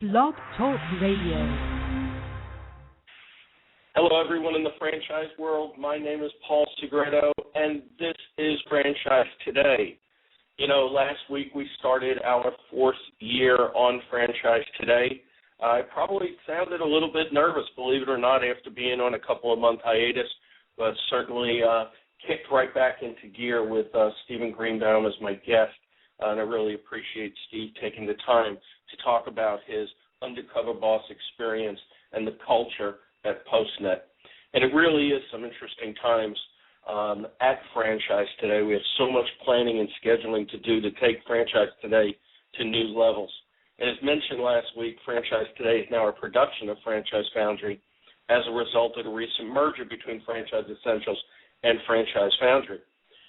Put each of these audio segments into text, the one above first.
Blog Talk Radio. Hello, everyone in the franchise world. My name is Paul Segreto, and this is Franchise Today. You know, last week we started our fourth year on Franchise Today. I probably sounded a little bit nervous, believe it or not, after being on a couple of month hiatus, but certainly kicked right back into gear with Stephen Greenbaum as my guest. And I really appreciate Steve taking the time to talk about his undercover boss experience and the culture at PostNet. And it really is some interesting times at Franchise Today. We have so much planning and scheduling to do to take Franchise Today to new levels. And as mentioned last week, Franchise Today is now a production of Franchise Foundry as a result of the recent merger between Franchise Essentials and Franchise Foundry.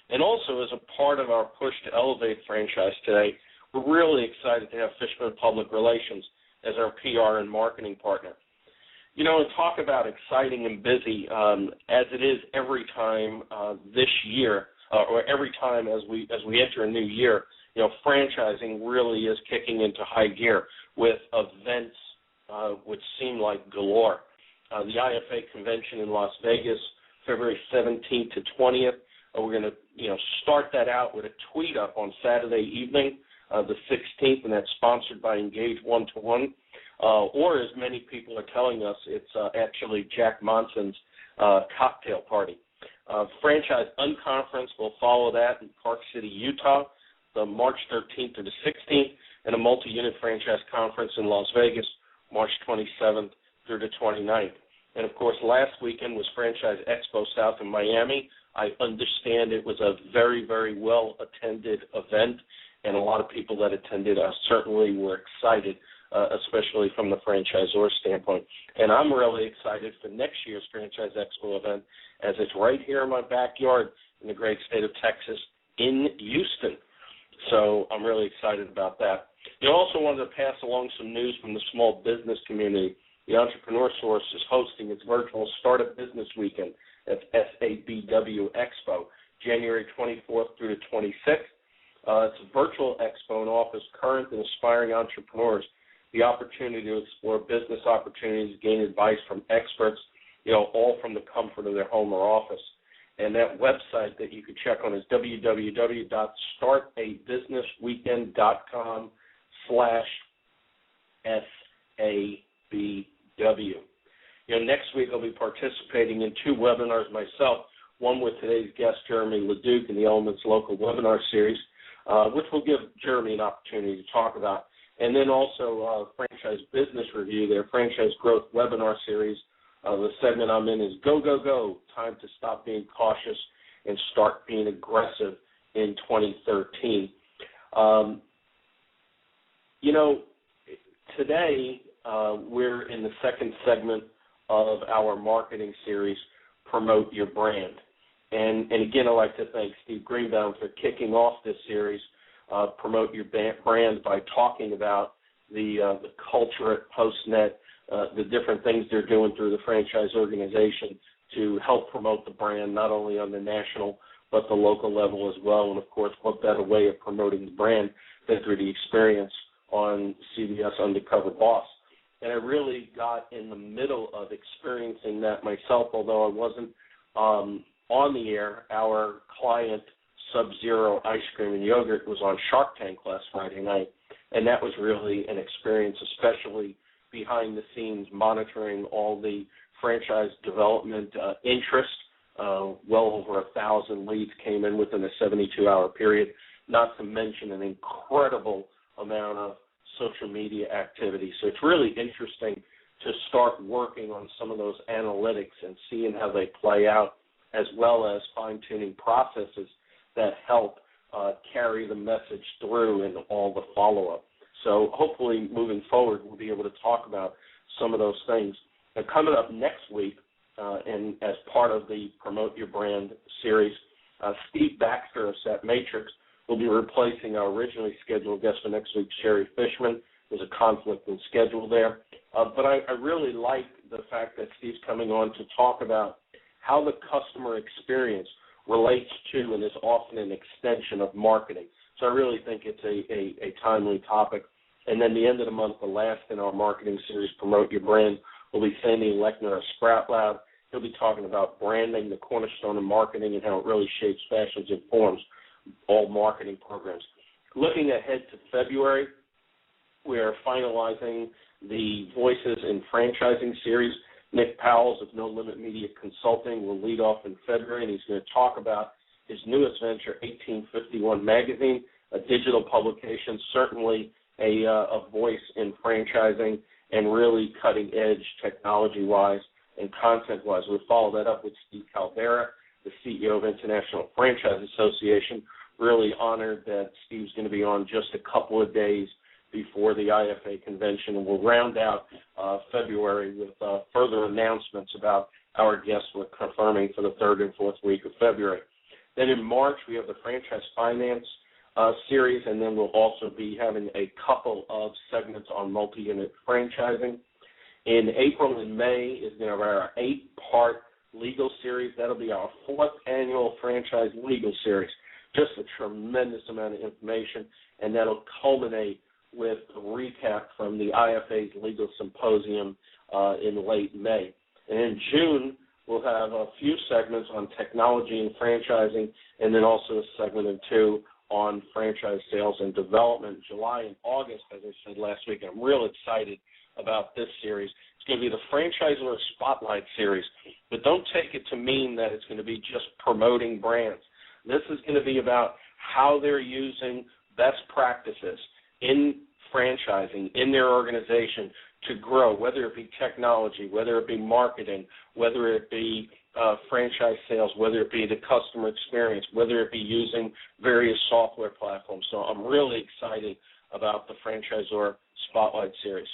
And also as a part of our push to elevate Franchise Today, we're really excited to have Fishman Public Relations as our PR and marketing partner. You know, and talk about exciting and busy, as it is every time this year, or every time as we enter a new year, you know, franchising really is kicking into high gear with events which seem like galore. The IFA convention in Las Vegas, February 17th to 20th. We're going to, start that out with a tweet up on Saturday evening, the 16th, and that's sponsored by Engage One-to-One. Or as many people are telling us, it's actually Jack Monson's cocktail party. Franchise Unconference will follow that in Park City, Utah, the March 13th to the 16th, and a multi-unit franchise conference in Las Vegas, March 27th through the 29th. And, of course, last weekend was Franchise Expo South in Miami. I understand it was a very, very well-attended event, and a lot of people that attended certainly were excited, especially from the franchisor standpoint. And I'm really excited for next year's Franchise Expo event, as it's right here in my backyard in the great state of Texas in Houston. So I'm really excited about that. I also wanted to pass along some news from the small business community. The Entrepreneur Source is hosting its virtual Startup Business Weekend at SABW Expo, January 24th through the 26th. It's a virtual expo and offers current and aspiring entrepreneurs the opportunity to explore business opportunities, gain advice from experts, all from the comfort of their home or office. And that website that you can check on is www.startabusinessweekend.com/SABW. Next week I'll be participating in two webinars myself, one with today's guest, Jeremy LaDuque, in the ElementsLocal webinar series, which will give Jeremy an opportunity to talk about. And then also Franchise Business Review, their franchise growth webinar series. The segment I'm in is Go, Go, Go, time to stop being cautious and start being aggressive in 2013. Today we're in the second segment of our marketing series, Promote Your Brand. And again, I'd like to thank Steve Greenbaum for kicking off this series, Promote Your Brand, by talking about the culture at PostNet, the different things they're doing through the franchise organization to help promote the brand, not only on the national but the local level as well. And, of course, what better way of promoting the brand than through the experience on CBS Undercover Boss. And I really got in the middle of experiencing that myself, although I wasn't on the air. Our client, Sub-Zero Ice Cream and Yogurt, was on Shark Tank last Friday night, and that was really an experience, especially behind the scenes, monitoring all the franchise development interest. Well over 1,000 leads came in within a 72-hour period, not to mention an incredible amount of social media activity. So it's really interesting to start working on some of those analytics and seeing how they play out, as well as fine-tuning processes that help carry the message through and all the follow-up. So hopefully moving forward we'll be able to talk about some of those things. Now, coming up next week, and as part of the Promote Your Brand series, Steve Baxter of Set Matrix will be replacing our originally scheduled guest for next week, Sherry Fishman. There's a conflict in schedule there. But I really like the fact that Steve's coming on to talk about how the customer experience relates to and is often an extension of marketing. So I really think it's a timely topic. And then the end of the month, the last in our marketing series, Promote Your Brand, will be Sandy Lechner of Sprout Loud. He'll be talking about branding, the cornerstone of marketing, and how it really shapes, fashions, and forms all marketing programs. Looking ahead to February, we are finalizing the Voices in Franchising series. Nick Powell of No Limit Media Consulting will lead off in February, and he's going to talk about his newest venture, 1851 Magazine, a digital publication, certainly a voice in franchising and really cutting-edge technology-wise and content-wise. We'll follow that up with Steve Caldera, the CEO of International Franchise Association. Really honored that Steve's going to be on just a couple of days before the IFA convention, and we'll round out February with further announcements about our guests we're confirming for the third and fourth week of February. Then in March, we have the Franchise Finance series, and then we'll also be having a couple of segments on multi-unit franchising. In April and May is going to be our 8-part legal series. That'll be our 4th annual franchise legal series. Just a tremendous amount of information, and that'll culminate with a recap from the IFA's legal symposium in late May. And in June, we'll have a few segments on technology and franchising, and then also a segment or two on franchise sales and development. July and August, as I said last week, I'm real excited about this series. It's going to be the Franchisor Spotlight series, but don't take it to mean that it's going to be just promoting brands. This is going to be about how they're using best practices in franchising, in their organization to grow, whether it be technology, whether it be marketing, whether it be franchise sales, whether it be the customer experience, whether it be using various software platforms. So I'm really excited about the Franchisor Spotlight series.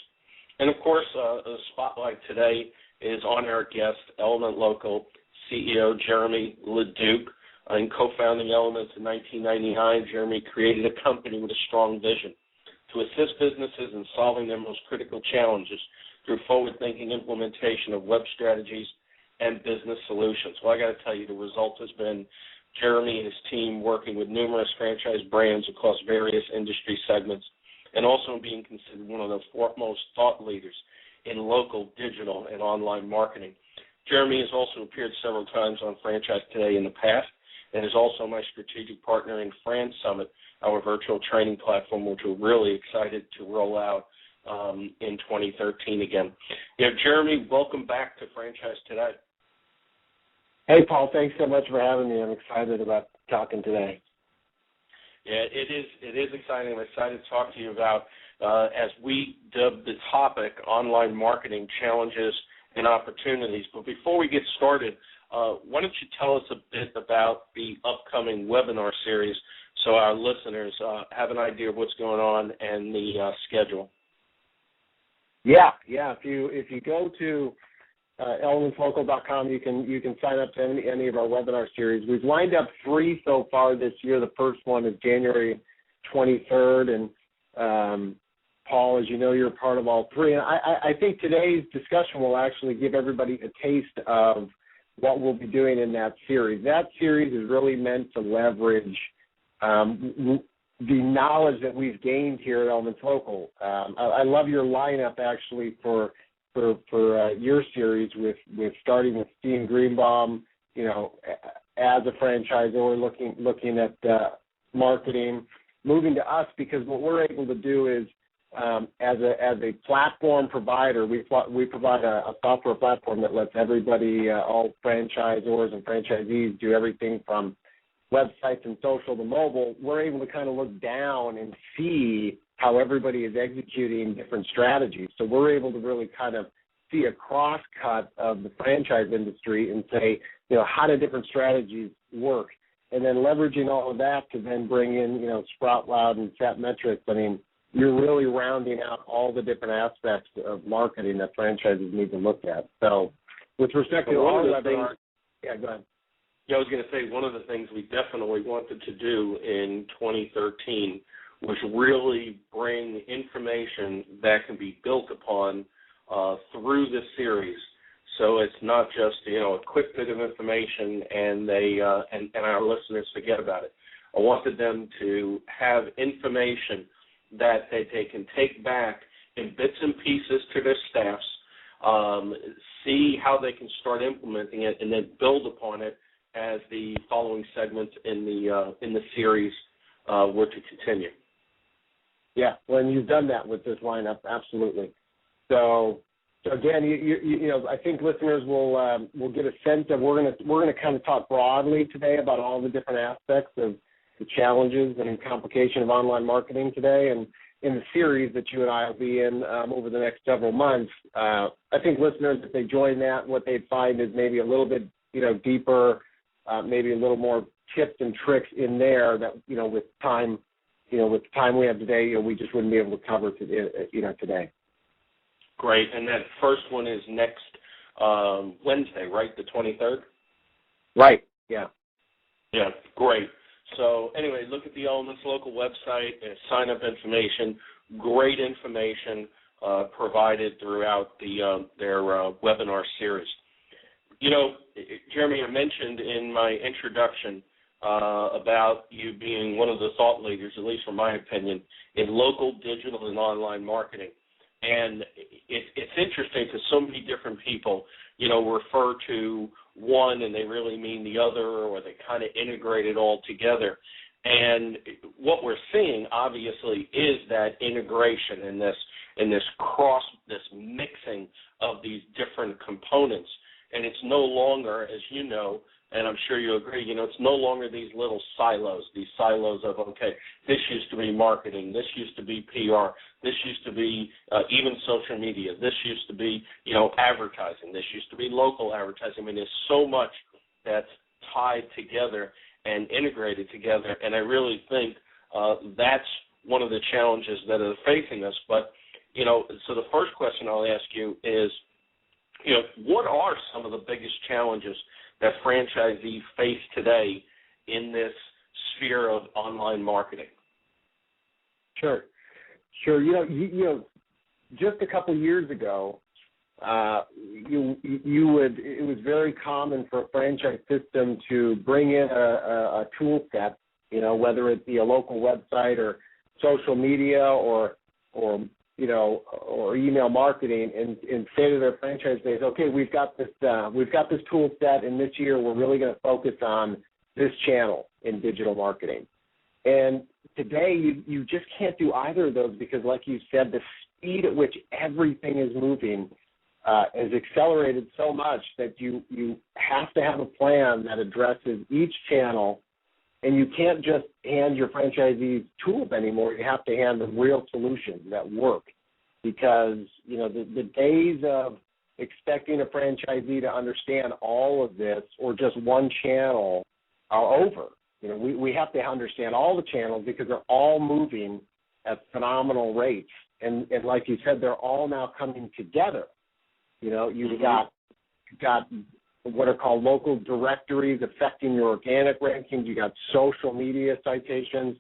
And, of course, the Spotlight today is on our guest, ElementsLocal CEO Jeremy LaDuque. In co-founding Elements in 1999, Jeremy created a company with a strong vision to assist businesses in solving their most critical challenges through forward-thinking implementation of web strategies and business solutions. Well, I got to tell you, the result has been Jeremy and his team working with numerous franchise brands across various industry segments, and also being considered one of the foremost thought leaders in local, digital, and online marketing. Jeremy has also appeared several times on Franchise Today in the past, and is also my strategic partner in Fran Summit, our virtual training platform, which we're really excited to roll out in 2013 again. Jeremy, welcome back to Franchise Today. Hey, Paul, thanks so much for having me. I'm excited about talking today. Yeah, it is exciting. I'm excited to talk to you about, as we dubbed the topic, online marketing challenges and opportunities. But before we get started, why don't you tell us a bit about the upcoming webinar series so our listeners have an idea of what's going on and the schedule? Yeah. If you go to ElementsLocal.com, you can sign up to any of our webinar series. We've lined up 3 so far this year. The first one is January 23rd, and Paul, as you know, you're a part of all 3. And I think today's discussion will actually give everybody a taste of what we'll be doing in that series. That series is really meant to leverage the knowledge that we've gained here at ElementsLocal. I love your lineup, actually, for your series with starting with Steve Greenbaum, as a franchisor looking at marketing, moving to us, because what we're able to do is, as a platform provider, we provide a software platform that lets everybody, all franchisors and franchisees, do everything from websites and social to mobile. We're able to kind of look down and see how everybody is executing different strategies. So we're able to really kind of see a cross-cut of the franchise industry and say, how do different strategies work? And then leveraging all of that to then bring in, Sprout Loud and Set Metrics. I mean, you're really rounding out all the different aspects of marketing that franchises need to look at. So with respect to all of the webinars, yeah, go ahead. Yeah, I was going to say one of the things we definitely wanted to do in 2013 was really bring information that can be built upon through this series. So it's not just, a quick bit of information and and our listeners forget about it. I wanted them to have information that they can take back in bits and pieces to their staffs, see how they can start implementing it, and then build upon it as the following segments in the series were to continue. Yeah, well, and you've done that with this lineup, absolutely. So again, you know, I think listeners will get a sense of we're gonna kind of talk broadly today about all the different aspects of the challenges and complication of online marketing today, and in the series that you and I will be in over the next several months. I think listeners, if they join that, what they'd find is maybe a little bit, you know, deeper, maybe a little more tips and tricks in there that, you know, with the time we have today, you know, we just wouldn't be able to cover today. Great, and that first one is next Wednesday, right, the 23rd? Right, yeah. Yeah, great. So anyway, look at the ElementsLocal website, sign-up information, great information provided throughout their webinar series. You know, Jeremy, I mentioned in my introduction about you being one of the thought leaders, at least from my opinion, in local, digital, and online marketing. And it's interesting because so many different people, you know, refer to one and they really mean the other, or they kind of integrate it all together. And what we're seeing, obviously, is that integration and this mixing of these different components. And it's no longer, as you know, and I'm sure you agree, you know, it's no longer these little silos of, okay, this used to be marketing, this used to be PR, this used to be even social media, this used to be, you know, advertising, this used to be local advertising. I mean, there's so much that's tied together and integrated together, and I really think that's one of the challenges that are facing us. But, you know, so the first question I'll ask you is, you know, what are some of the biggest challenges that franchisees face today in this sphere of online marketing? Sure. You know, just a couple years ago, it was very common for a franchise system to bring in a tool set, you know, whether it be a local website or social media or you know, or email marketing, and say to their franchise base, okay, we've got this tool set, and this year we're really going to focus on this channel in digital marketing. And today you just can't do either of those because, like you said, the speed at which everything is moving has accelerated so much that you have to have a plan that addresses each channel. And you can't just hand your franchisees tools anymore. You have to hand them real solutions that work, because, you know, the days of expecting a franchisee to understand all of this or just one channel are over. You know, we have to understand all the channels because they're all moving at phenomenal rates. And like you said, they're all now coming together. You know, you've got what are called local directories affecting your organic rankings. You got social media citations,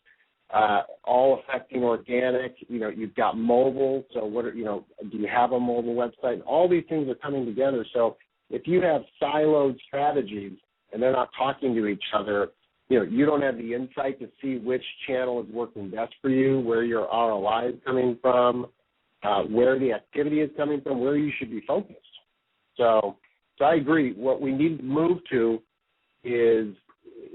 all affecting organic. You know, you've got mobile. So do you have a mobile website? All these things are coming together. So if you have siloed strategies and they're not talking to each other, you know, you don't have the insight to see which channel is working best for you, where your ROI is coming from, where the activity is coming from, where you should be focused. So I agree. What we need to move to is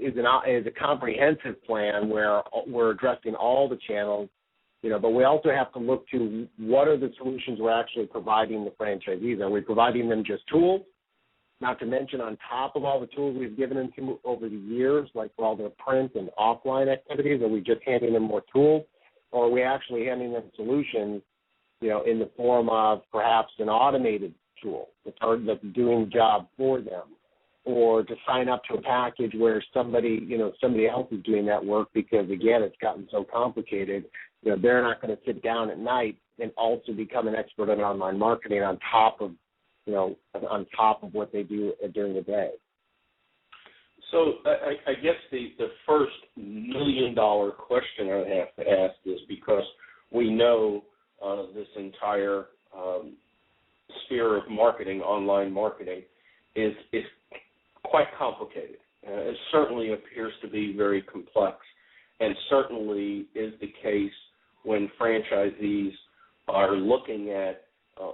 a comprehensive plan where we're addressing all the channels, you know, but we also have to look to what are the solutions we're actually providing the franchisees. Are we providing them just tools, not to mention on top of all the tools we've given them over the years, like for all their print and offline activities? Are we just handing them more tools, or are we actually handing them solutions, you know, in the form of perhaps an automated tool that's doing the job for them, or to sign up to a package where somebody else is doing that work because, again, it's gotten so complicated, you know, they're not going to sit down at night and also become an expert in online marketing on top of what they do during the day. So I guess the first $1 million question I have to ask is, because we know this entire sphere of marketing, online marketing, is quite complicated. It certainly appears to be very complex, and certainly is the case when franchisees are looking at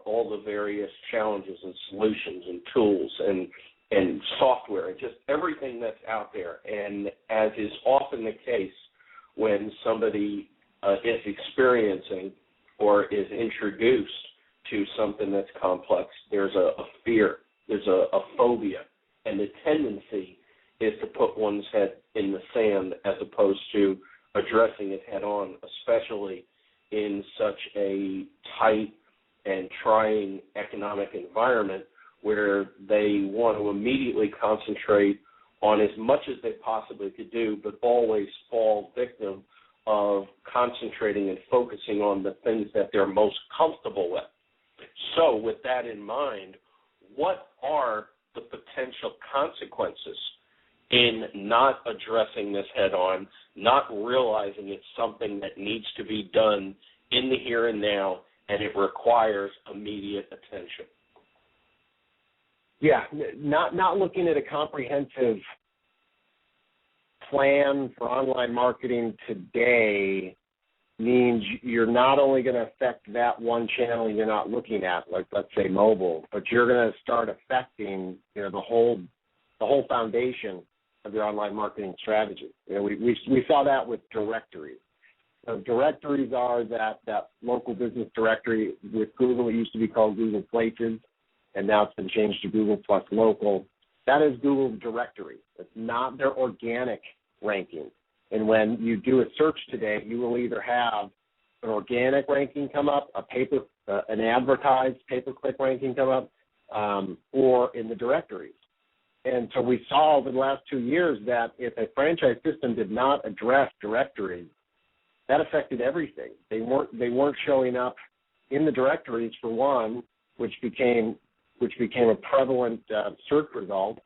all the various challenges and solutions and tools and software and just everything that's out there. And as is often the case when somebody is experiencing or is introduced to something that's complex, there's a fear, there's a phobia, and the tendency is to put one's head in the sand as opposed to addressing it head on, especially in such a tight and trying economic environment where they want to immediately concentrate on as much as they possibly could do, but always fall victim of concentrating and focusing on the things that they're most comfortable with. So with that in mind, what are the potential consequences in not addressing this head on, not realizing it's something that needs to be done in the here and now, and it requires immediate attention? Yeah, not looking at a comprehensive plan for online marketing today means you're not only going to affect that one channel you're not looking at, like let's say mobile, but you're going to start affecting the whole foundation of your online marketing strategy. We saw that with directories. So directories are that local business directory with Google. It used to be called Google Places, and now it's been changed to Google Plus Local. That is Google directory. It's not their organic ranking. And when you do a search today, you will either have an organic ranking come up, an advertised pay-per-click ranking come up, or in the directories. And so we saw over the last 2 years that if a franchise system did not address directories, that affected everything. They weren't showing up in the directories for one, which became a prevalent search result,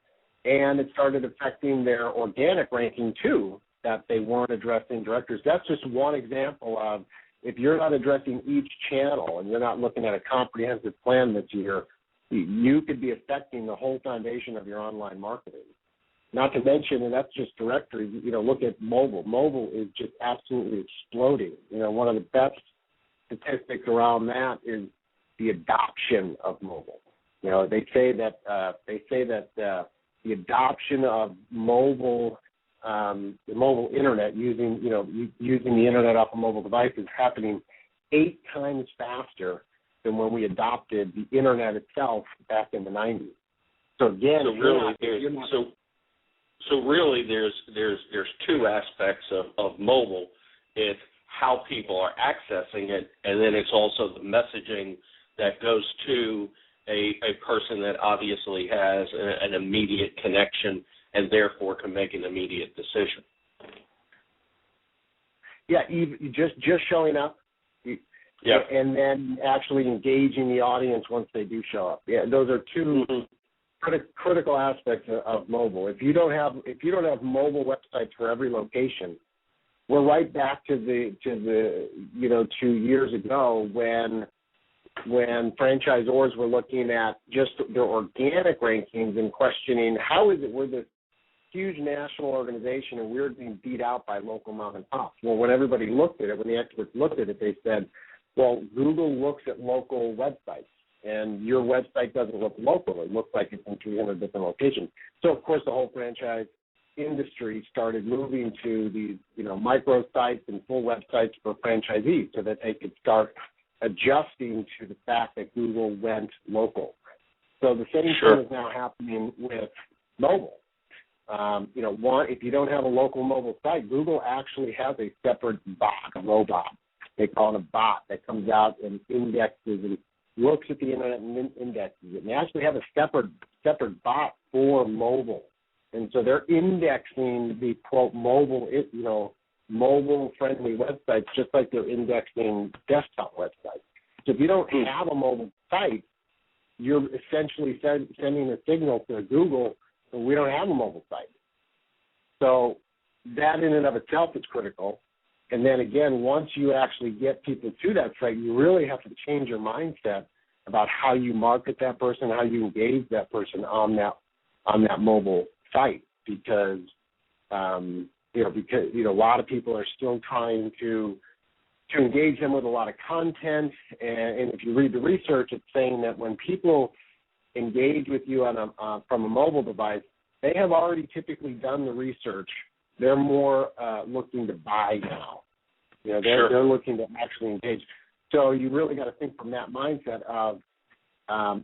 and it started affecting their organic ranking too, that they weren't addressing directories. That's just one example of if you're not addressing each channel and you're not looking at a comprehensive plan this year, you could be affecting the whole foundation of your online marketing. Not to mention, and that's just directories, look at mobile. Mobile is just absolutely exploding. One of the best statistics around that is the adoption of mobile. They say that the adoption of mobile, the mobile internet using the internet off a mobile device is happening 8 times faster than when we adopted the internet itself back in the 90s. So again, So really, there's 2 aspects of mobile. It's how people are accessing it, and then it's also the messaging that goes to a person that obviously has an immediate connection and therefore can make an immediate decision. Yeah, just showing up, and then actually engaging the audience once they do show up. Yeah, those are 2 critical aspects of mobile. If you don't have mobile websites for every location, we're right back to the 2 years ago when franchisors were looking at just their organic rankings and questioning how is it we're this huge national organization and we're being beat out by local mom and pops. Well, when everybody looked at it, when the experts looked at it, they said, well, Google looks at local websites. And your website doesn't look local. It looks like it's in 300 different locations. So, of course, the whole franchise industry started moving to these, micro sites and full websites for franchisees so that they could start adjusting to the fact that Google went local. So the same thing is now happening with mobile. If you don't have a local mobile site, Google actually has a separate bot, a robot. They call it a bot that comes out and indexes and looks at the internet and indexes it. And they actually have a separate bot for mobile. And so they're indexing the, quote, mobile-friendly websites just like they're indexing desktop websites. So if you don't have a mobile site, you're essentially sending a signal to Google that we don't have a mobile site. So that in and of itself is critical. And then again, once you actually get people to that site, you really have to change your mindset about how you market that person, how you engage that person on that mobile site, because a lot of people are still trying to to engage them with a lot of content. And if you read the research, it's saying that when people engage with you on from a mobile device, they have already typically done the research. They're more looking to buy now. They're looking to actually engage. So you really got to think from that mindset of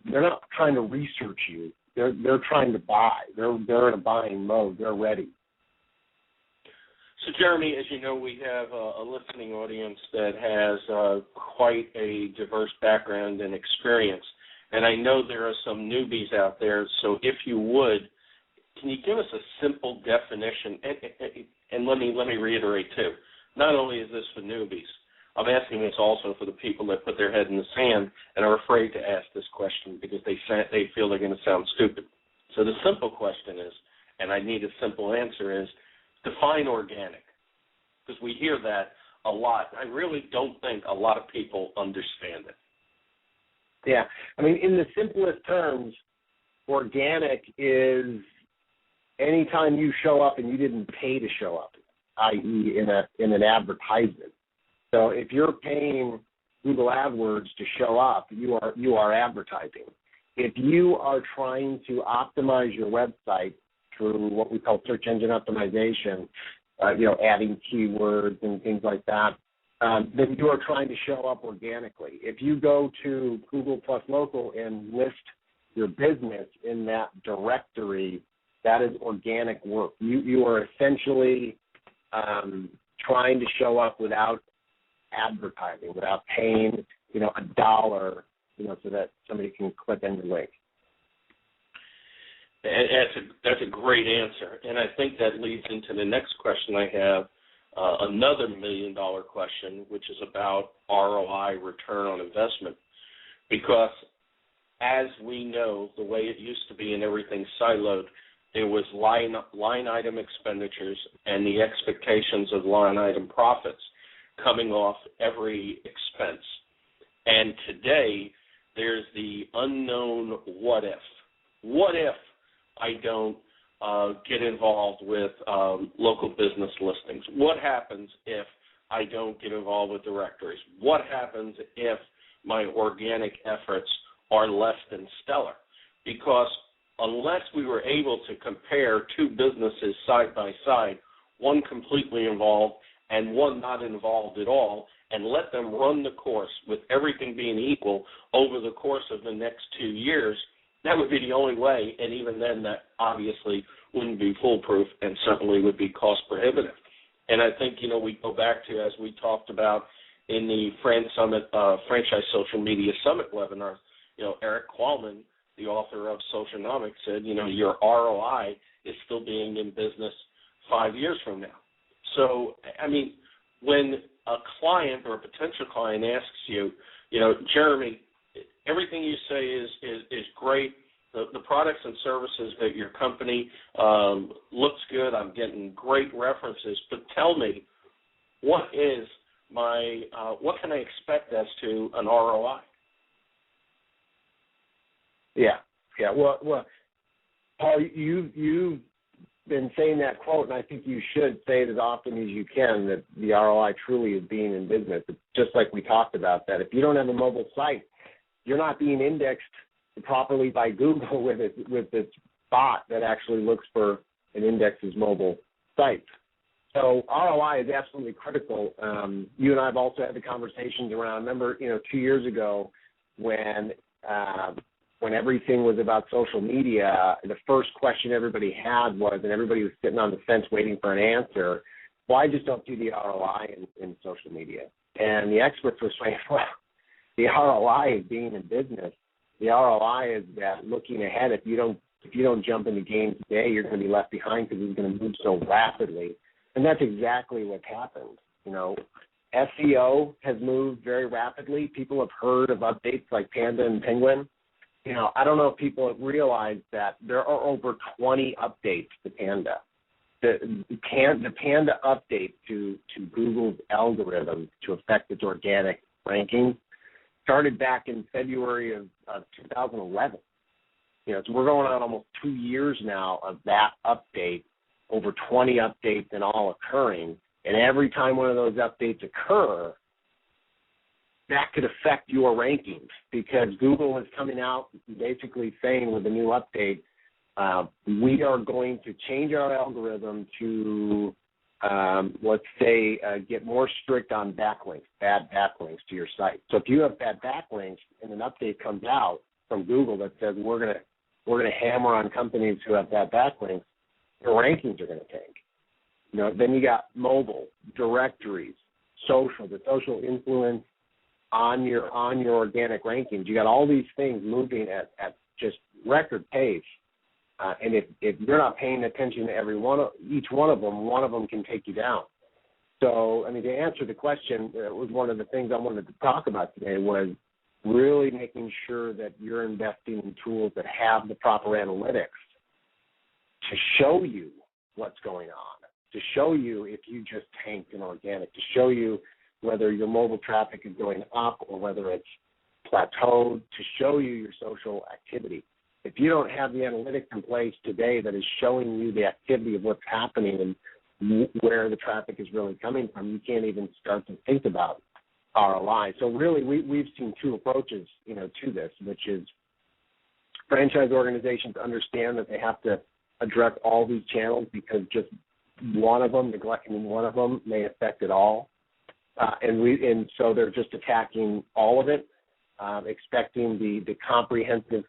they're not trying to research you. They're trying to buy. They're in a buying mode. They're ready. So, Jeremy, as you know, we have a listening audience that has quite a diverse background and experience, and I know there are some newbies out there. So, if you would, can you give us a simple definition? And let me reiterate too. Not only is this for newbies, I'm asking this also for the people that put their head in the sand and are afraid to ask this question because they feel they're going to sound stupid. So the simple question is, and I need a simple answer, is define organic, because we hear that a lot. I really don't think a lot of people understand it. Yeah. I mean, in the simplest terms, organic is anytime you show up and you didn't pay to show up, i.e. in an advertisement. So if you're paying Google AdWords to show up, you are advertising. If you are trying to optimize your website through what we call search engine optimization, adding keywords and things like that, then you are trying to show up organically. If you go to Google plus Local and list your business in that directory, that is organic work. You are essentially trying to show up without advertising, without paying, $1, so that somebody can click on your link. That's a great answer, and I think that leads into the next question I have, another $1 million question, which is about ROI, return on investment, because as we know, the way it used to be and everything siloed, there was line item expenditures and the expectations of line item profits coming off every expense. And today, there's the unknown what if. What if I don't get involved with local business listings? What happens if I don't get involved with directories? What happens if my organic efforts are less than stellar? Because unless we were able to compare two businesses side by side, one completely involved and one not involved at all, and let them run the course with everything being equal over the course of the next 2 years, that would be the only way, and even then that obviously wouldn't be foolproof and certainly would be cost prohibitive. And I think, we go back to, as we talked about in the Franchise Social Media Summit webinar, Eric Qualman, the author of Socialnomics, said, your ROI is still being in business 5 years from now. So, I mean, when a client or a potential client asks you, Jeremy, everything you say is great. The products and services that your company looks good. I'm getting great references. But tell me, what can I expect as to an ROI? Yeah. Well, Paul, you've been saying that quote, and I think you should say it as often as you can, that the ROI truly is being in business. It's just like we talked about, that if you don't have a mobile site, you're not being indexed properly by Google with this bot that actually looks for and indexes mobile sites. So ROI is absolutely critical. You and I have also had the conversations around, remember, 2 years ago when everything was about social media, the first question everybody had was, and everybody was sitting on the fence waiting for an answer, well, I just don't do the ROI in social media. And the experts were saying, well, the ROI is being in business. The ROI is that looking ahead, if you don't jump in the game today, you're going to be left behind because it's going to move so rapidly. And that's exactly what's happened. SEO has moved very rapidly. People have heard of updates like Panda and Penguin. I don't know if people have realized that there are over 20 updates to Panda. The Panda update to Google's algorithm to affect its organic ranking started back in February of 2011. So we're going on almost 2 years now of that update, over 20 updates in all occurring. And every time one of those updates occur, that could affect your rankings, because Google is coming out basically saying with a new update, we are going to change our algorithm to, let's say, get more strict on backlinks, bad backlinks to your site. So if you have bad backlinks and an update comes out from Google that says we're gonna hammer on companies who have bad backlinks, your rankings are going to tank. Then you got mobile, directories, social, the social influence on your organic rankings. You got all these things moving at just record pace. And if you're not paying attention to each one of them can take you down. So, to answer the question, it was one of the things I wanted to talk about today was really making sure that you're investing in tools that have the proper analytics to show you what's going on, to show you if you just tanked in organic, to show you whether your mobile traffic is going up or whether it's plateaued, to show you your social activity. If you don't have the analytics in place today that is showing you the activity of what's happening and where the traffic is really coming from, you can't even start to think about ROI. So really we've seen two approaches, to this, which is franchise organizations understand that they have to address all these channels because just neglecting one of them may affect it all. And so they're just attacking all of it, expecting the comprehensive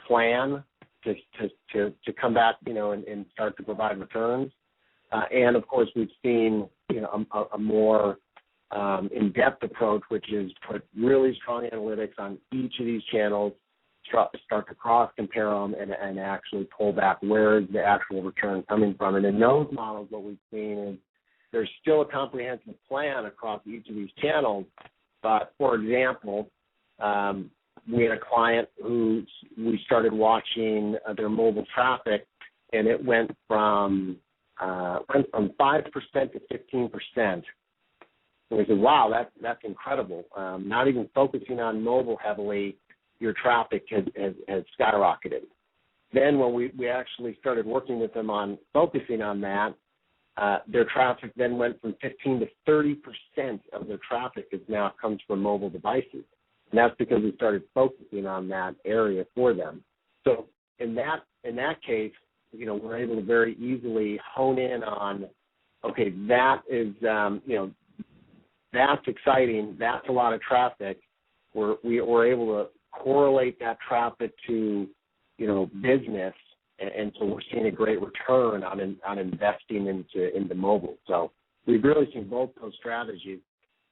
plan to come back, and start to provide returns. And of course, we've seen, a more in-depth approach, which is put really strong analytics on each of these channels, start to cross-compare them, and actually pull back where is the actual return coming from. And in those models, what we've seen is there's still a comprehensive plan across each of these channels. But, for example, we had a client who we started watching their mobile traffic, and it went from 5% to 15%. And we said, wow, that's incredible. Not even focusing on mobile heavily, your traffic has skyrocketed. Then when we actually started working with them on focusing on that, their traffic then went from 15 to 30% of their traffic now comes from mobile devices. And that's because we started focusing on that area for them. So in that case, we're able to very easily hone in on, okay, that is, that's exciting. That's a lot of traffic. We're able to correlate that traffic to, business, and so we're seeing a great return on investing into mobile. So we've really seen both those strategies,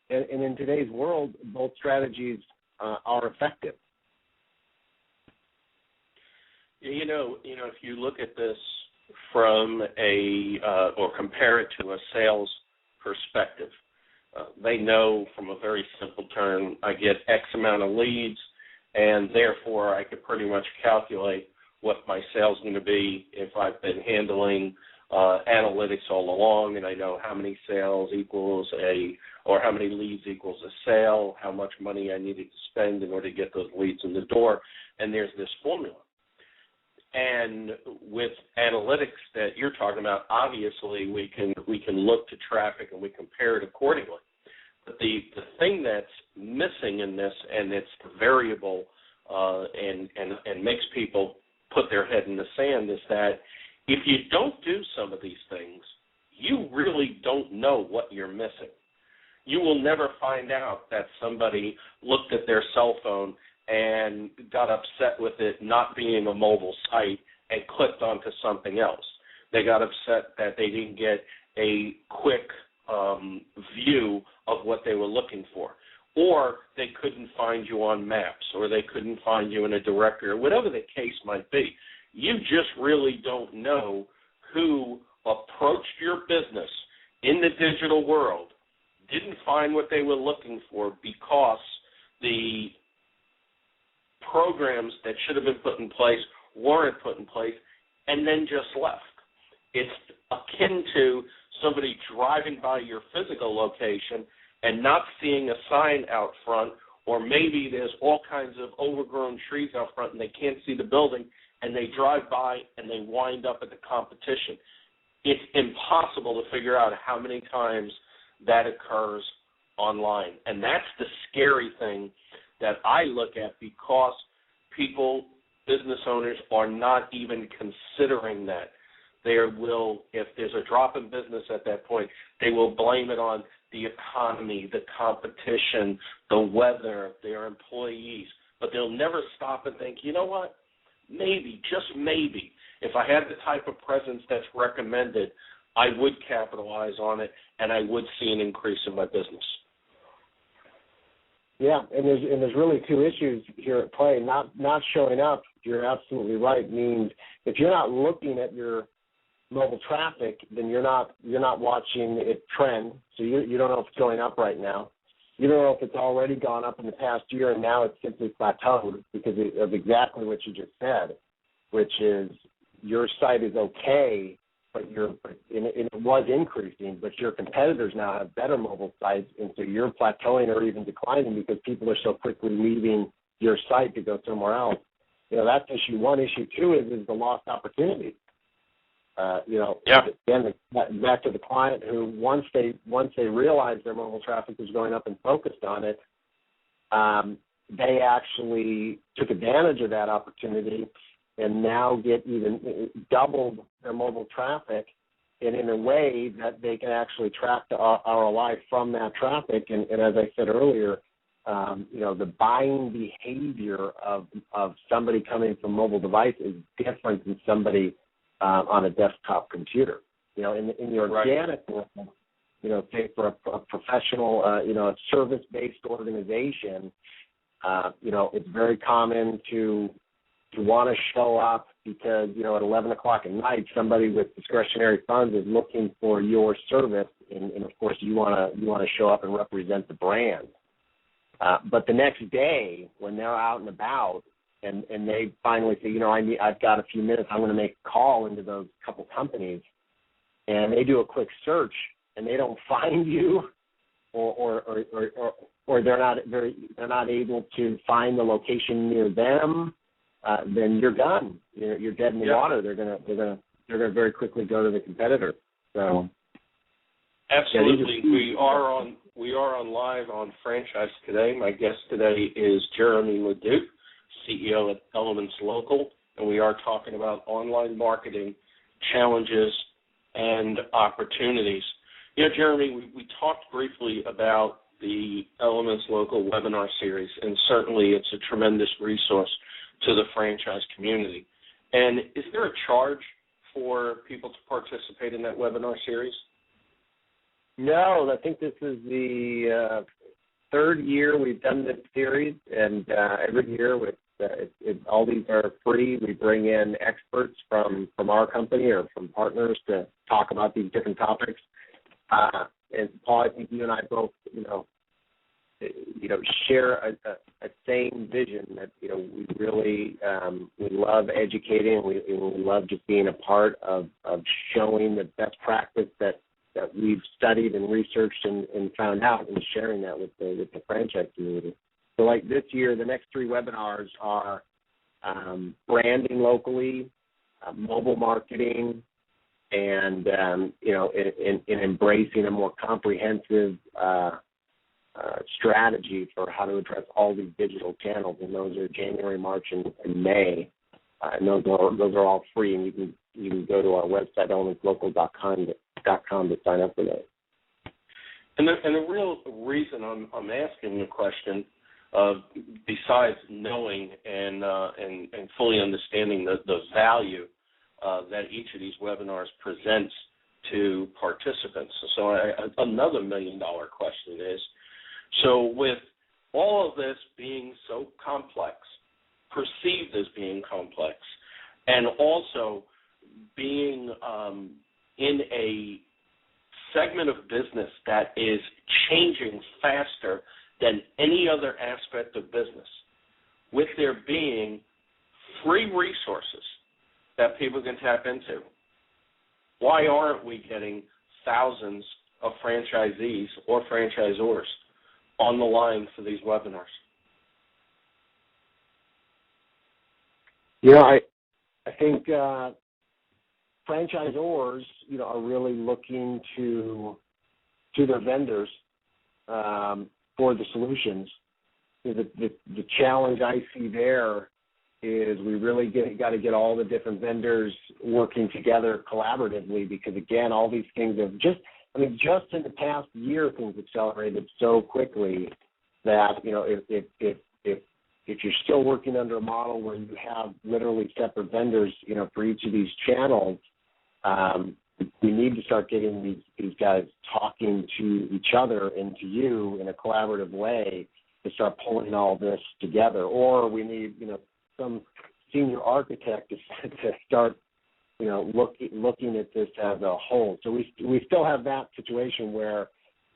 and in today's world, both strategies are effective. If you look at this from or compare it to a sales perspective, they know from a very simple term, I get X amount of leads, and therefore I could pretty much calculate what my sales is going to be if I've been handling analytics all along, and I know how many sales or how many leads equals a sale, how much money I needed to spend in order to get those leads in the door, and there's this formula. And with analytics that you're talking about, obviously we can look to traffic and we compare it accordingly. But the thing that's missing in this, and it's variable and makes people put their head in the sand, is that if you don't do some of these things, you really don't know what you're missing. You will never find out that somebody looked at their cell phone and got upset with it not being a mobile site and clicked onto something else. They got upset that they didn't get a quick view of what they were looking for. Or they couldn't find you on maps, or they couldn't find you in a directory, or whatever the case might be. You just really don't know who approached your business in the digital world, didn't find what they were looking for because the programs that should have been put in place weren't put in place, and then just left. It's akin to somebody driving by your physical location and not seeing a sign out front, or maybe there's all kinds of overgrown trees out front and they can't see the building, and they drive by and they wind up at the competition. It's impossible to figure out how many times that occurs online. And that's the scary thing that I look at, because people, business owners, are not even considering that. They will, if there's a drop in business at that point, they will blame it on the economy, the competition, the weather, their employees. But they'll never stop and think, you know what, maybe, just maybe, if I had the type of presence that's recommended, I would capitalize on it and I would see an increase in my business. Yeah, and there's really two issues here at play. Not showing up, you're absolutely right, means if you're not looking at your mobile traffic, then you're not watching it trend. So you don't know if it's going up right now. You don't know if it's already gone up in the past year and now it's simply plateaued because of exactly what you just said, which is your site is okay, but it was increasing, but your competitors now have better mobile sites, and so you're plateauing or even declining because people are so quickly leaving your site to go somewhere else. That's issue one. Issue two is the lost opportunity. Again, back to the client who once they realized their mobile traffic was going up and focused on it, they actually took advantage of that opportunity and now get even doubled their mobile traffic, and in a way that they can actually track the ROI from that traffic. And as I said earlier, the buying behavior of somebody coming from mobile device is different than somebody on a desktop computer. In the organic world, say for a professional, a service-based organization, it's very common to want to show up because, at 11 o'clock at night, somebody with discretionary funds is looking for your service, and of course you want to show up and represent the brand. But the next day, when they're out and about, and they finally say, I've got a few minutes, I'm going to make a call into those couple companies, and they do a quick search, and they don't find you, or they're not able to find the location near them, then you're done. You're dead in the water. They're gonna very quickly go to the competitor. So absolutely, we are on live on Franchise Today. My guest today is Jeremy LaDuque, CEO at ElementsLocal, and we are talking about online marketing challenges and opportunities. Jeremy, we talked briefly about the ElementsLocal webinar series, and certainly it's a tremendous resource to the franchise community. And is there a charge for people to participate in that webinar series? No, I think this is the third year we've done this series, and every year all these are free. We bring in experts from our company or from partners to talk about these different topics. And Paul, I think you and I both, share a same vision that we really we love educating. We love just being a part of showing the best practice that we've studied and researched and found out, and sharing that with the franchise community. So, like this year, the next three webinars are branding locally, mobile marketing, and in embracing a more comprehensive strategy for how to address all these digital channels, and those are January, March, and May, and those are all free, and you can go to our website ElementsLocal.com to sign up for those. And the real reason I'm asking the question, besides knowing and fully understanding the value that each of these webinars presents to participants. So another $1 million question is, so with all of this being so complex, perceived as being complex, and also being in a segment of business that is changing faster than any other aspect of business, with there being free resources that people can tap into, why aren't we getting thousands of franchisees or franchisors on the line for these webinars? I think franchisors, are really looking to their vendors for the solutions. The challenge I see there is we really got to get all the different vendors working together collaboratively, because again, all these things have just in the past year, things accelerated so quickly that, if you're still working under a model where you have literally separate vendors, for each of these channels, we need to start getting these guys talking to each other and to you in a collaborative way to start pulling all this together. Or we need, some senior architect to start, looking at this as a whole. So we still have that situation where,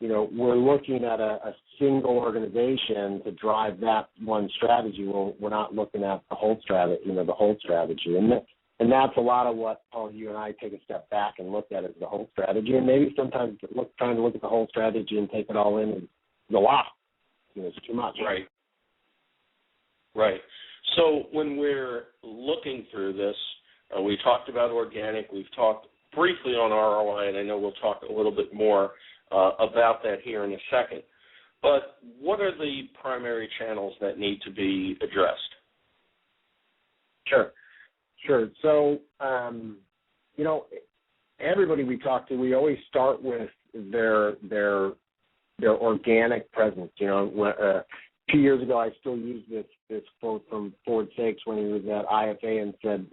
we're looking at a single organization to drive that one strategy. Well, we're not looking at the whole strategy, and that's a lot of what, Paul, you and I take a step back and look at as the whole strategy, and maybe sometimes trying to look at the whole strategy and take it all in and go, wow, it's too much. Right. So when we're looking through this, we talked about organic. We've talked briefly on ROI, and I know we'll talk a little bit more about that here in a second. But what are the primary channels that need to be addressed? Sure. So, everybody we talk to, we always start with their organic presence. 2 years ago, I still use this quote from Ford Sakes when he was at IFA and said,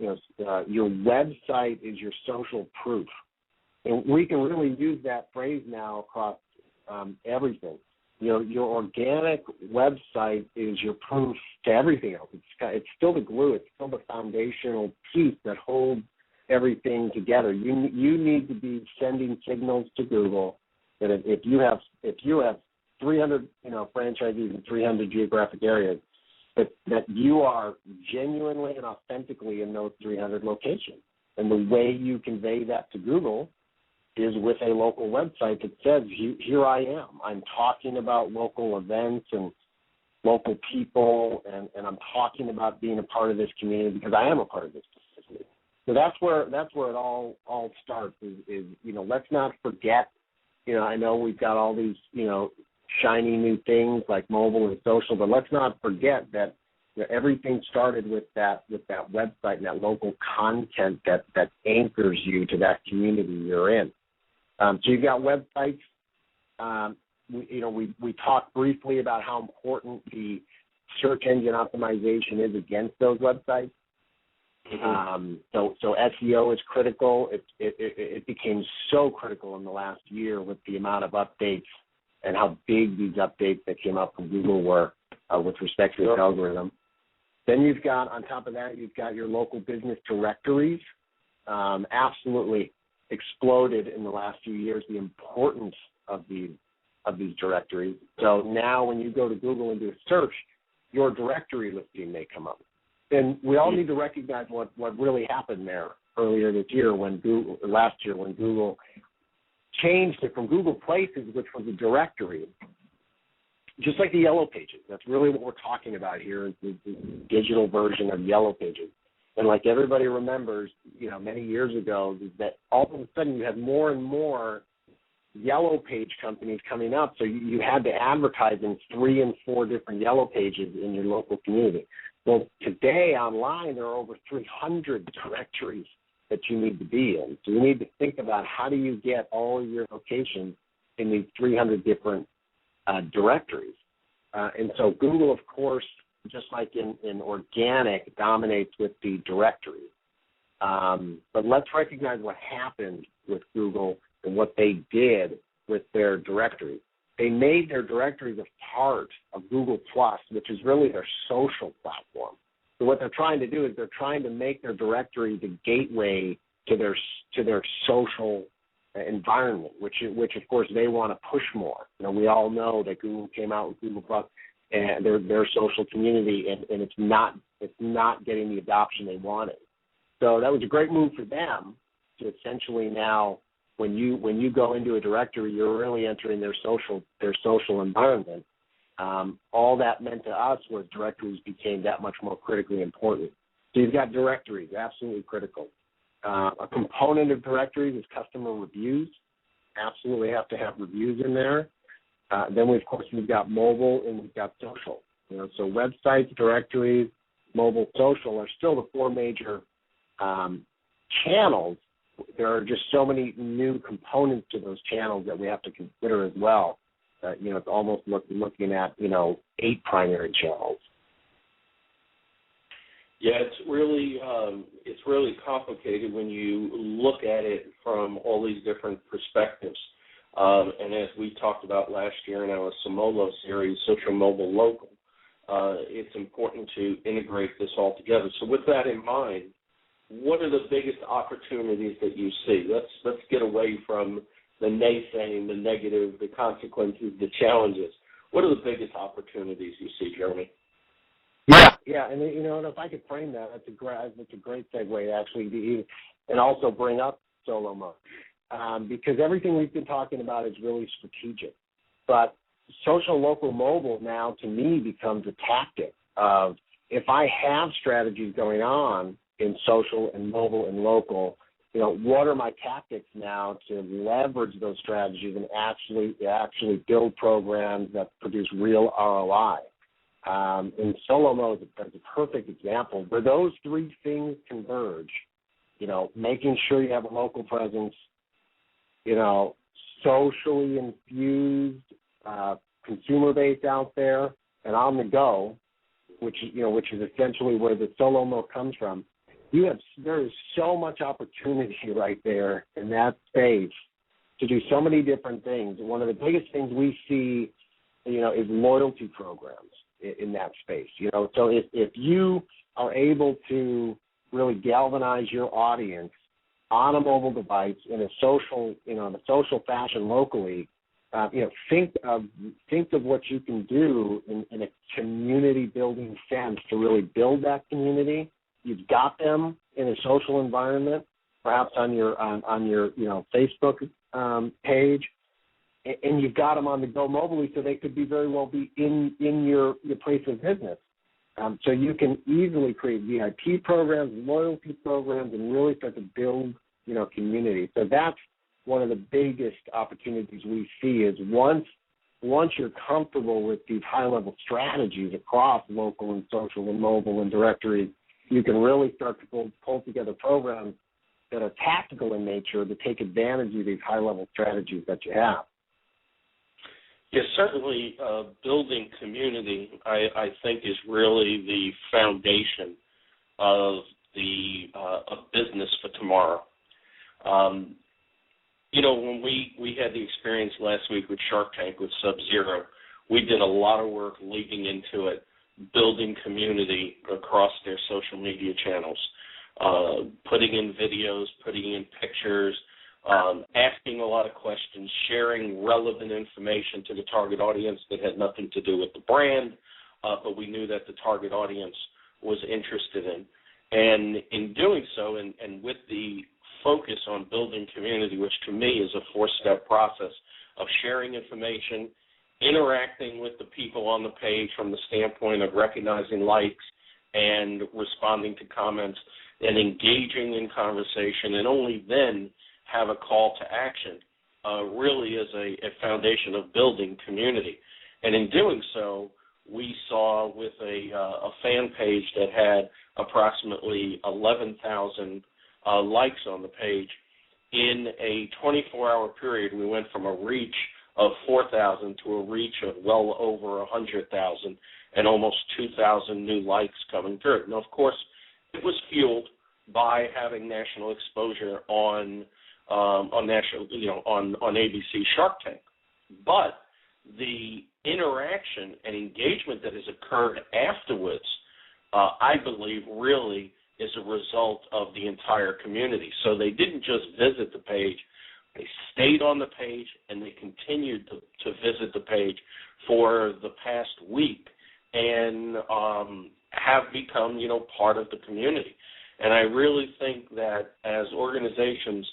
your website is your social proof. And we can really use that phrase now across everything. Your organic website is your proof to everything else. It's still the glue. It's still the foundational piece that holds everything together. You need to be sending signals to Google that if you have 300 franchisees in 300 geographic areas, that you are genuinely and authentically in those 300 locations. And the way you convey that to Google is with a local website that says, here I am. I'm talking about local events and local people, and I'm talking about being a part of this community because I am a part of this community. So that's where it all starts is let's not forget, I know we've got all these, shiny new things like mobile and social, but let's not forget that everything started with that website and that local content that anchors you to that community you're in. So you've got websites. We talked briefly about how important the search engine optimization is against those websites. So SEO is critical. It became so critical in the last year with the amount of updates and how big these updates that came up from Google were with respect to its algorithm. Then you've got, on top of that, you've got your local business directories. Absolutely exploded in the last few years, the importance of these directories. So now when you go to Google and do a search, your directory listing may come up. And we all need to recognize what really happened there earlier this year last year when Google changed it from Google Places, which was a directory, just like the Yellow Pages. That's really what we're talking about here is the digital version of Yellow Pages. And like everybody remembers, many years ago, that all of a sudden you had more and more Yellow Page companies coming up. So you had to advertise in 3 and 4 different Yellow Pages in your local community. Well, today online there are over 300 directories that you need to be in. So you need to think about how do you get all your locations in these 300 different directories. And so Google, of course, just like in organic, dominates with the directory. But let's recognize what happened with Google and what they did with their directories. They made their directories a part of Google+, which is really their social platform. So what they're trying to do is they're trying to make their directory the gateway to their social environment, which of course they want to push more. We all know that Google came out with Google+ and their social community, and it's not getting the adoption they wanted. So that was a great move for them to essentially now, when you go into a directory, you're really entering their social environment. All that meant to us was directories became that much more critically important. So you've got directories, absolutely critical. A component of directories is customer reviews. Absolutely have to have reviews in there. Then, of course, we've got mobile and we've got social. So websites, directories, mobile, social are still the four major channels. There are just so many new components to those channels that we have to consider as well. It's almost looking at 8 primary channels. Yeah, it's really complicated when you look at it from all these different perspectives. And as we talked about last year in our Somolo series, Social Mobile Local, it's important to integrate this all together. So with that in mind, what are the biggest opportunities that you see? Let's get away from the naysaying, the negative, the consequences, the challenges. What are the biggest opportunities you see, Jeremy? Yeah, and if I could frame that, that's a great segue actually, and also bring up solo mode, because everything we've been talking about is really strategic. But social, local, mobile now to me becomes a tactic of, if I have strategies going on in social and mobile and local, what are my tactics now to leverage those strategies and actually build programs that produce real ROI? In solo mode, that's a perfect example where those 3 things converge. Making sure you have a local presence, socially infused consumer base out there and on the go, which is essentially where the solo mode comes from. There is so much opportunity right there in that space to do so many different things. One of the biggest things we see, is loyalty programs in that space. So if you are able to really galvanize your audience on a mobile device in a social, in a social fashion locally, think of what you can do in a community building sense to really build that community. You've got them in a social environment, perhaps on your Facebook page, and you've got them on the go mobily, so they could very well be in your place of business. So you can easily create VIP programs, loyalty programs, and really start to build community. So that's one of the biggest opportunities we see is once you're comfortable with these high-level strategies across local and social and mobile and directories, you can really start to pull together programs that are tactical in nature to take advantage of these high-level strategies that you have. Yes, certainly building community, I think, is really the foundation of of business for tomorrow. When we had the experience last week with Shark Tank with Sub-Zero, we did a lot of work leading into it, building community across their social media channels, putting in videos, putting in pictures, asking a lot of questions, sharing relevant information to the target audience that had nothing to do with the brand, but we knew that the target audience was interested in. And in doing so, and with the focus on building community, which to me is a 4-step process of sharing information, interacting with the people on the page from the standpoint of recognizing likes and responding to comments and engaging in conversation, and only then have a call to action, really is a foundation of building community. And in doing so, we saw with a fan page that had approximately 11,000 likes on the page, in a 24-hour period, we went from a reach of 4,000 to a reach of well over 100,000 and almost 2,000 new likes coming through. Now, of course, it was fueled by having national exposure on national, on ABC Shark Tank. But the interaction and engagement that has occurred afterwards, I believe, really is a result of the entire community. So they didn't just visit the page, they stayed on the page, and they continued to visit the page for the past week and have become, part of the community. And I really think that as organizations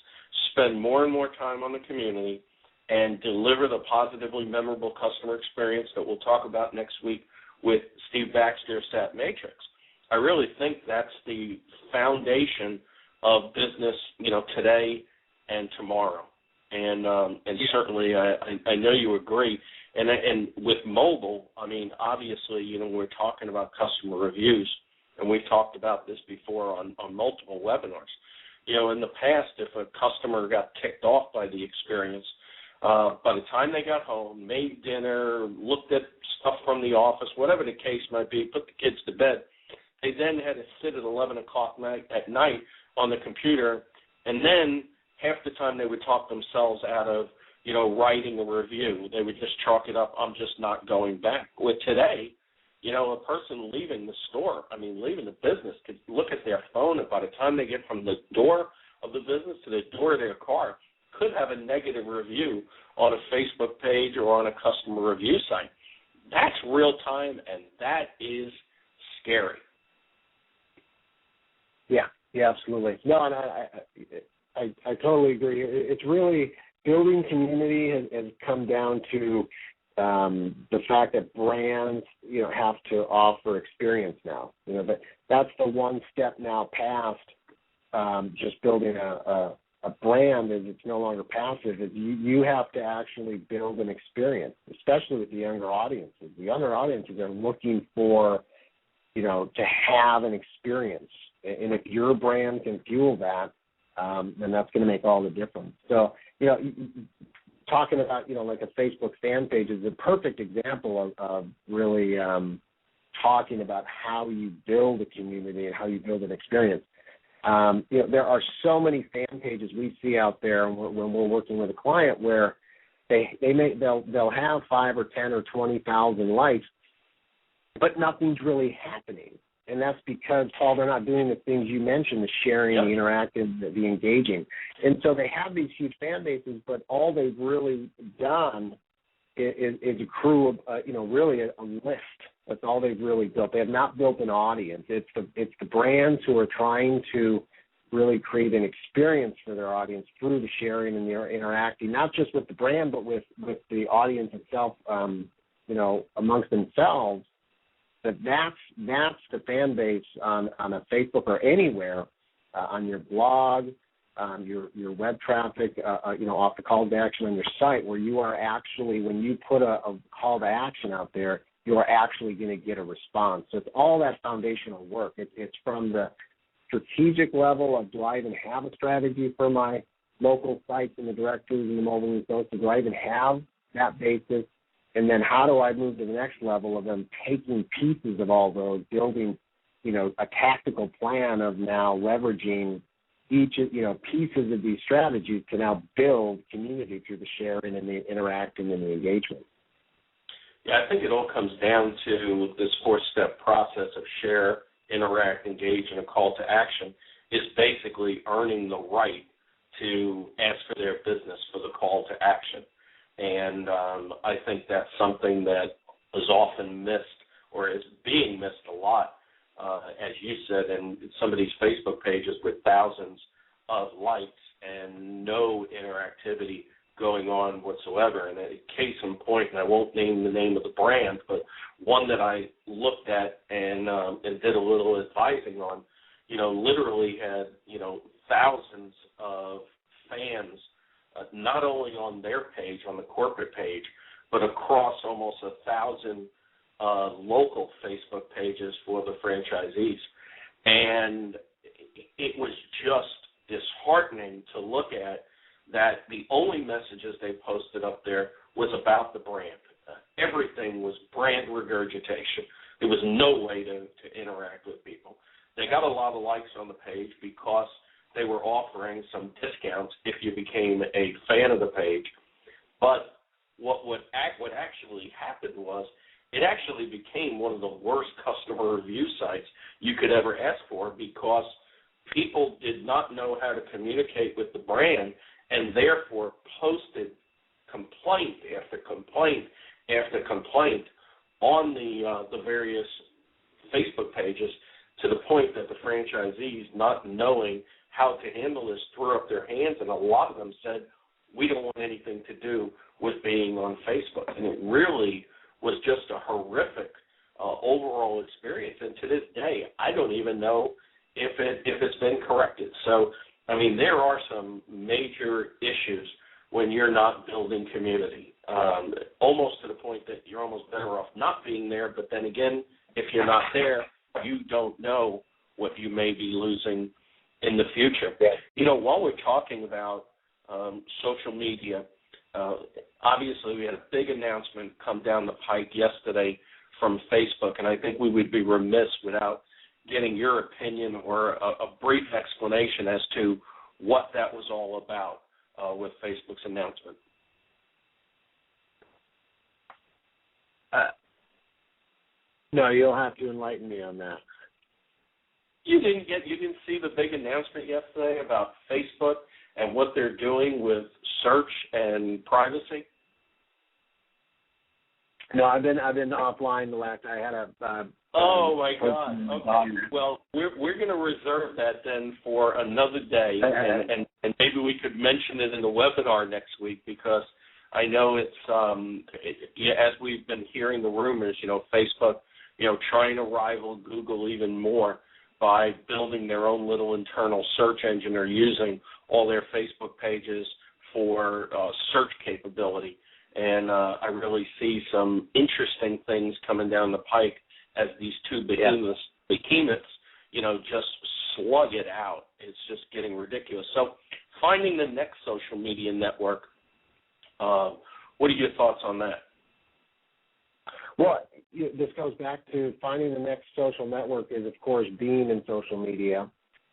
spend more and more time on the community and deliver the positively memorable customer experience that we'll talk about next week with Steve Baxter of Sat Matrix, I really think that's the foundation of business, today and tomorrow. And certainly I know you agree. And with mobile, I mean, obviously, you know, we're talking about customer reviews, and we've talked about this before on multiple webinars. You know, in the past, if a customer got ticked off by the experience, by the time they got home, made dinner, looked at stuff from the office, whatever the case might be, put the kids to bed, they then had to sit at 11 o'clock at night on the computer, and then half the time they would talk themselves out of, you know, writing a review. They would just chalk it up, I'm just not going back. With today, you know, a person leaving the store, I mean, leaving the business, could look at their phone, and by the time they get from the door of the business to the door of their car, could have a negative review on a Facebook page or on a customer review site. That's real time, and that is scary. Yeah, absolutely. No, and I totally agree. It's really building community has come down to the fact that brands, you know, have to offer experience now. You know, that's the one step now past just building a brand. Is it's no longer passive. Is you have to actually build an experience, especially with the younger audiences. The younger audiences are looking for, you know, to have an experience, and if your brand can fuel that, then that's going to make all the difference. So, you know, talking about, you know, like a Facebook fan page is a perfect example of really talking about how you build a community and how you build an experience. You know, there are so many fan pages we see out there when we're working with a client where they'll have 5 or 10 or 20,000 likes, but nothing's really happening. And that's because, Paul, they're not doing the things you mentioned, the sharing, the interactive, the engaging. And so they have these huge fan bases, but all they've really done is accrue, you know, really a list. That's all they've really built. They have not built an audience. It's the brands who are trying to really create an experience for their audience through the sharing and the interacting, not just with the brand, but with the audience itself, you know, amongst themselves. That's the fan base on a Facebook or anywhere, on your blog, your web traffic, you know, off the call to action on your site, where you are actually, when you put a call to action out there, you are actually going to get a response. So it's all that foundational work. It's from the strategic level of, do I even have a strategy for my local sites and the directories and the mobile and social? Do I even have that basis? And then how do I move to the next level of them taking pieces of all those, building, you know, a tactical plan of now leveraging each, you know, pieces of these strategies to now build community through the sharing and the interacting and the engagement. Yeah, I think it all comes down to this 4-step process of share, interact, engage, and a call to action is basically earning the right to ask for their business for the call to action. And I think that's something that is often missed or is being missed a lot, as you said, in some of these Facebook pages with thousands of likes and no interactivity going on whatsoever. And a case in point, and I won't name the name of the brand, but one that I looked at and did a little advising on, you know, literally had, you know, thousands of fans, not only on their page, on the corporate page, but across almost 1,000 local Facebook pages for the franchisees. And it was just disheartening to look at that the only messages they posted up there was about the brand. Everything was brand regurgitation. There was no way to interact with people. They got a lot of likes on the page because they were offering some discounts if you became a fan of the page. But what actually happened was it actually became one of the worst customer review sites you could ever ask for, because people did not know how to communicate with the brand and therefore posted complaint after complaint after complaint on the various Facebook pages, to the point that the franchisees, not knowing how to handle this, threw up their hands, and a lot of them said, we don't want anything to do with being on Facebook. And it really was just a horrific overall experience. And to this day, I don't even know if it's been corrected. So, I mean, there are some major issues when you're not building community, almost to the point that you're almost better off not being there. But then again, if you're not there, you don't know what you may be losing in the future. While we're talking about social media, obviously we had a big announcement come down the pike yesterday from Facebook, and I think we would be remiss without getting your opinion or a brief explanation as to what that was all about with Facebook's announcement. No, you'll have to enlighten me on that. You didn't see the big announcement yesterday about Facebook and what they're doing with search and privacy? No, I've been offline the last. I had a. Oh my God! Okay. Well, we're going to reserve that then for another day, and maybe we could mention it in the webinar next week, because I know it's as we've been hearing the rumors, Facebook, trying to rival Google even more by building their own little internal search engine or using all their Facebook pages for search capability. And I really see some interesting things coming down the pike as these two behemoths, just slug it out. It's just getting ridiculous. So finding the next social media network, what are your thoughts on that? Well, this goes back to finding the next social network is, of course, being in social media,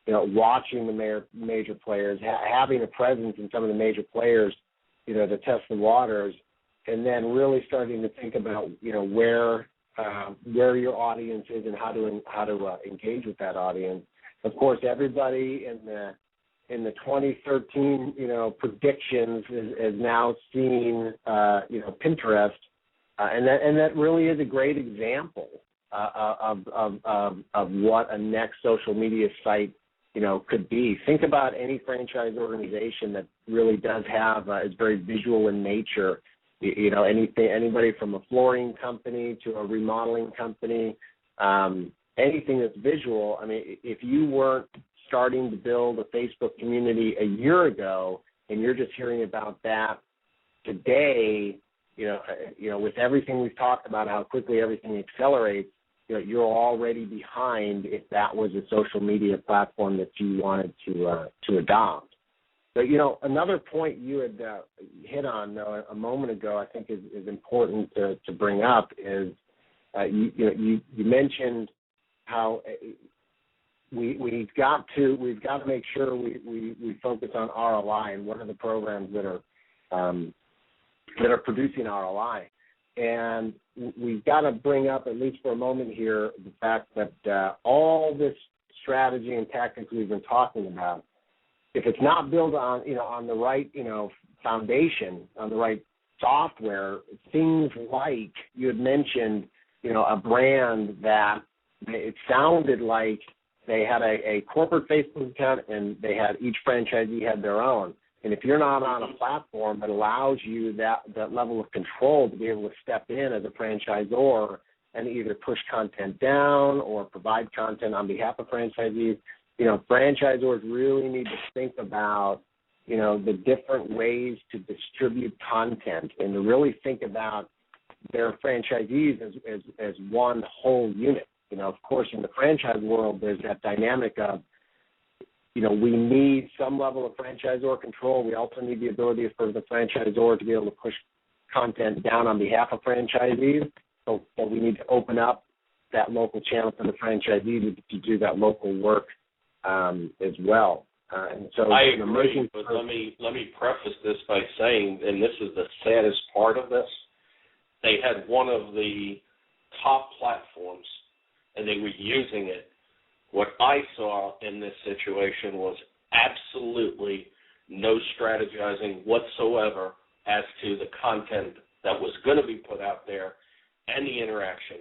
watching the major players, having a presence in some of the major players, to test the waters, and then really starting to think about, where your audience is and how to engage with that audience. Of course, everybody in the 2013, predictions is now seeing, Pinterest. And that really is a great example of what a next social media site, could be. Think about any franchise organization that really does have is very visual in nature. Anybody from a flooring company to a remodeling company, anything that's visual. I mean, if you weren't starting to build a Facebook community a year ago and you're just hearing about that today, with everything we've talked about, how quickly everything accelerates, you're already behind if that was a social media platform that you wanted to adopt. But, another point you had hit on a moment ago, I think is important to bring up is you mentioned how we've got to make sure we focus on ROI and what are the programs that are producing ROI. And we've got to bring up, at least for a moment here, the fact that all this strategy and tactics we've been talking about, if it's not built on the right, foundation, on the right software, things like you had mentioned, a brand that it sounded like they had a corporate Facebook account and they had each franchisee had their own. And if you're not on a platform that allows you that level of control to be able to step in as a franchisor and either push content down or provide content on behalf of franchisees, franchisors really need to think about, the different ways to distribute content and to really think about their franchisees as one whole unit. Of course, in the franchise world, there's that dynamic of, we need some level of franchisor control. We also need the ability for the franchisor to be able to push content down on behalf of franchisees. So we need to open up that local channel for the franchisee to do that local work as well. And so I agree, but let me preface this by saying, and this is the saddest part of this, they had one of the top platforms, and they were using it. What I saw in this situation was absolutely no strategizing whatsoever as to the content that was going to be put out there and the interaction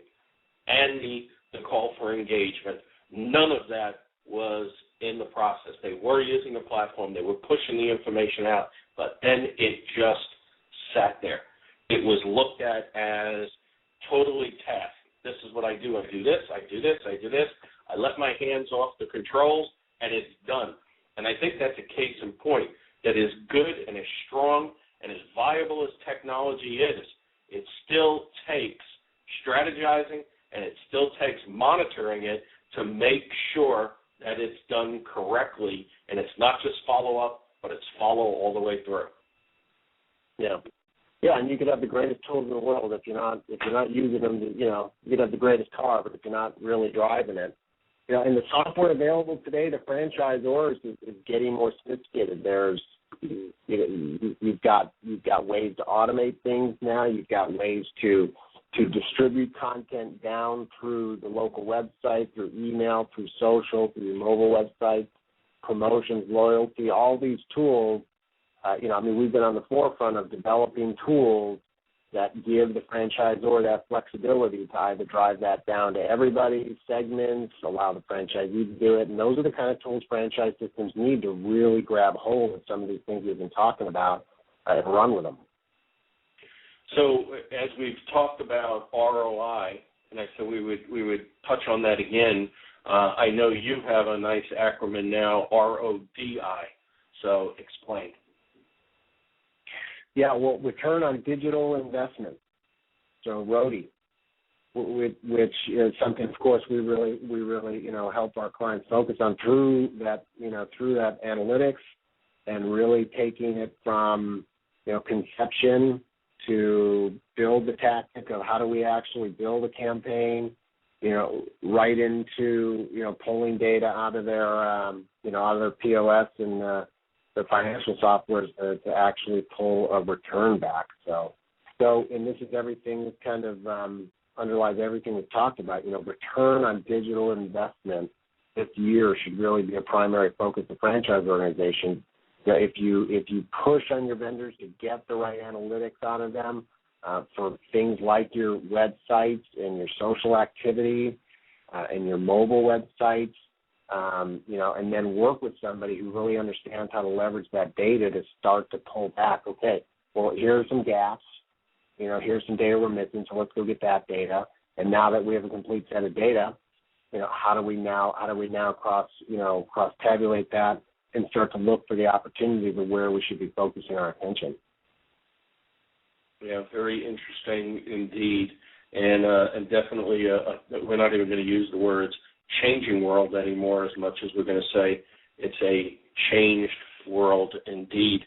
and the call for engagement. None of that was in the process. They were using the platform. They were pushing the information out, but then it just sat there. It was looked at as totally tasked. This is what I do. I do this, I do this, I do this. I let my hands off the controls, and it's done. And I think that's a case in point that is good and is strong And as viable as technology is, it still takes strategizing and it still takes monitoring it to make sure that it's done correctly, and it's not just follow-up, but it's follow all the way through. Yeah. Yeah, and you could have the greatest tools in the world if you're not using them. You could have the greatest car, but if you're not really driving it, and the software available today to franchisors is getting more sophisticated. There's you've got ways to automate things now. You've got ways to distribute content down through the local website, through email, through social, through your mobile website, promotions, loyalty, all these tools. We've been on the forefront of developing tools that give the franchisor that flexibility to either drive that down to everybody, segments, allow the franchisee to do it. And those are the kind of tools franchise systems need to really grab hold of some of these things we've been talking about and run with them. So as we've talked about ROI, and I said we would touch on that again, I know you have a nice acronym now, RODI. So explain. Yeah, well, return on digital investment, so RODI, which is something, of course, we really help our clients focus on through that analytics and really taking it from conception to build the tactic of how do we actually build a campaign, right into pulling data out of their POS and the financial software to actually pull a return back. So and this is everything kind of underlies everything we've talked about. Return on digital investment this year should really be a primary focus of franchise organizations. If you push on your vendors to get the right analytics out of them for things like your websites and your social activity and your mobile websites, and then work with somebody who really understands how to leverage that data to start to pull back. Okay, well, here are some gaps. Here's some data we're missing, so let's go get that data. And now that we have a complete set of data, how do we now cross tabulate that and start to look for the opportunities of where we should be focusing our attention? Yeah, very interesting indeed, and definitely we're not even going to use the words changing world anymore as much as we're going to say it's a changed world indeed.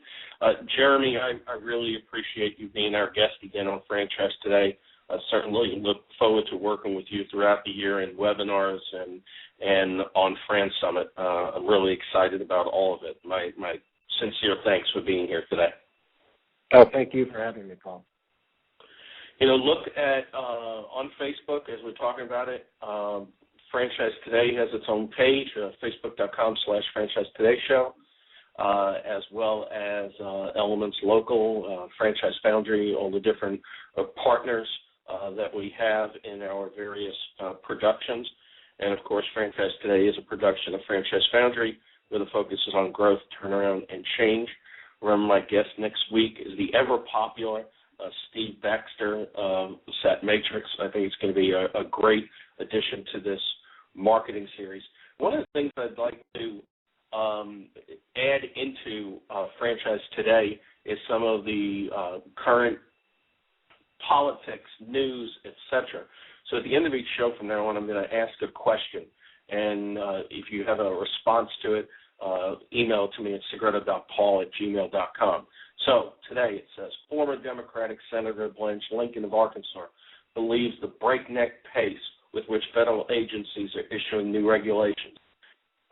Jeremy, I really appreciate you being our guest again on Franchise Today. I certainly look forward to working with you throughout the year in webinars and on Fran Summit. I'm really excited about all of it. My sincere thanks for being here today. Oh, thank you for having me, Paul. Look at on Facebook as we're talking about it. Franchise Today has its own page, facebook.com/Franchise Today Show, as well as ElementsLocal, Franchise Foundry, all the different partners that we have in our various productions. And, of course, Franchise Today is a production of Franchise Foundry where the focus is on growth, turnaround, and change. Remember, my guest next week is the ever-popular Steve Baxter, Set Matrix. I think it's going to be a great addition to this marketing series. One of the things I'd like to add into Franchise Today is some of the current politics, news, etc. So at the end of each show from now on, I'm going to ask a question, and if you have a response to it, email to me at segreto.paul@gmail.com. So today it says, former Democratic Senator Blanche Lincoln of Arkansas believes the breakneck pace with which federal agencies are issuing new regulations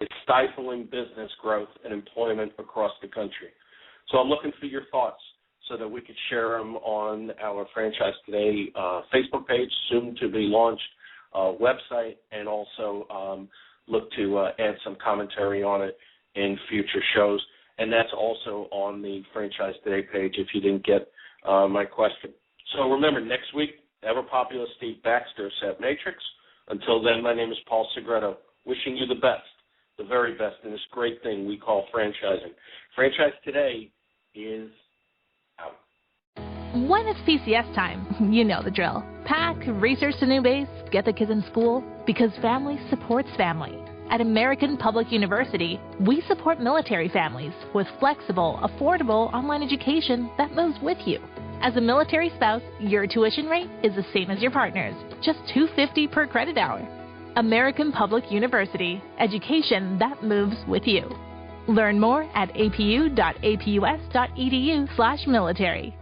is stifling business growth and employment across the country. So I'm looking for your thoughts so that we could share them on our Franchise Today Facebook page, soon to be launched website, and also look to add some commentary on it in future shows. And that's also on the Franchise Today page if you didn't get my question. So remember, next week, ever-popular Steve Baxter, Set Matrix. Until then, my name is Paul Segreto, wishing you the best, the very best in this great thing we call franchising. Franchise Today is out. When it's PCS time, you know the drill. Pack, research the new base, get the kids in school, because family supports family. At American Public University, we support military families with flexible, affordable online education that moves with you. As a military spouse, your tuition rate is the same as your partner's, just $250 per credit hour. American Public University, education that moves with you. Learn more at apu.apus.edu/military.